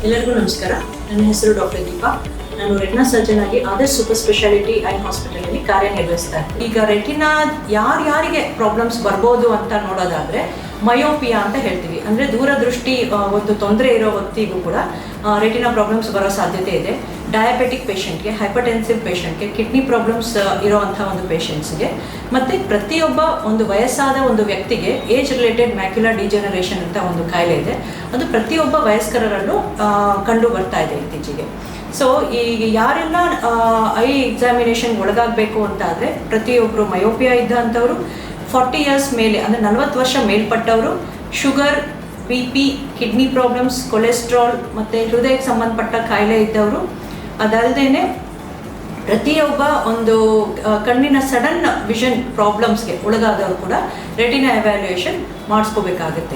ಎಲ್ಲರಿಗೂ ನಮಸ್ಕಾರ. ನನ್ನ ಹೆಸರು ಡಾಕ್ಟರ್ ದೀಪಾ. ನಾನು ರೆಟಿನಾ ಸರ್ಜನ್ ಆಗಿ ಆದರ್ಶ್ ಸೂಪರ್ ಸ್ಪೆಷಾಲಿಟಿ ಐ ಹಾಸ್ಪಿಟಲಲ್ಲಿ ಕಾರ್ಯನಿರ್ವಹಿಸ್ತಾ ಇದ್ದೀನಿ. ಈಗ ರೆಟಿನಾ ಯಾರಿಗೆ ಪ್ರಾಬ್ಲಮ್ಸ್ ಬರ್ಬೋದು ಅಂತ ನೋಡೋದಾದರೆ ಮಯೋಪಿಯಾ ಅಂತ ಹೇಳ್ತೀವಿ. ಅಂದರೆ ದೂರದೃಷ್ಟಿ ಒಂದು ತೊಂದರೆ ಇರೋ ವ್ಯಕ್ತಿಗೂ ಕೂಡ ರೆಟಿನಾ ಪ್ರಾಬ್ಲಮ್ಸ್ ಬರೋ ಸಾಧ್ಯತೆ ಇದೆ. ಡಯಾಬೆಟಿಕ್ ಪೇಷಂಟ್ಗೆ, ಹೈಪರ್ಟೆನ್ಸಿವ್ ಪೇಷಂಟ್ಗೆ, ಕಿಡ್ನಿ ಪ್ರಾಬ್ಲಮ್ಸ್ ಇರೋವಂಥ ಒಂದು ಪೇಷಂಟ್ಸ್ಗೆ, ಮತ್ತು ಪ್ರತಿಯೊಬ್ಬ ಒಂದು ವಯಸ್ಸಾದ ಒಂದು ವ್ಯಕ್ತಿಗೆ ಏಜ್ ರಿಲೇಟೆಡ್ ಮ್ಯಾಕ್ಯುಲರ್ ಡಿಜೆನರೇಷನ್ ಅಂತ ಒಂದು ಕಾಯಿಲೆ ಇದೆ. ಅದು ಪ್ರತಿಯೊಬ್ಬ ವಯಸ್ಕರಲ್ಲೂ ಕಂಡು ಬರ್ತಾ ಇದೆ ಇತ್ತೀಚೆಗೆ. ಸೊ ಈಗ ಯಾರೆಲ್ಲ ಐ ಎಕ್ಸಾಮಿನೇಷನ್ ಒಳಗಾಗಬೇಕು ಅಂತ ಆದರೆ ಪ್ರತಿಯೊಬ್ಬರು ಮಯೋಪಿಯಾ ಇದ್ದಂಥವರು, 40 ಇಯರ್ಸ್ ಮೇಲೆ ಅಂದರೆ 40 ವರ್ಷ ಮೇಲ್ಪಟ್ಟವರು, sugar, BP, kidney problems, cholesterol ಮತ್ತು ಹೃದಯಕ್ಕೆ ಸಂಬಂಧಪಟ್ಟ ಕಾಯಿಲೆ ಇದ್ದವರು, ಅದಲ್ಲದೇ ಪ್ರತಿಯೊಬ್ಬ ಒಂದು ಕಣ್ಣಿನ ಸಡನ್ ವಿಷನ್ ಪ್ರಾಬ್ಲಮ್ಸ್ಗೆ ಒಳಗಾದವರು ಕೂಡ ರೆಟಿನಾ ಎವ್ಯಾಲ್ಯೂಯೇಷನ್ ಮಾಡಿಸ್ಕೋಬೇಕಾಗುತ್ತೆ.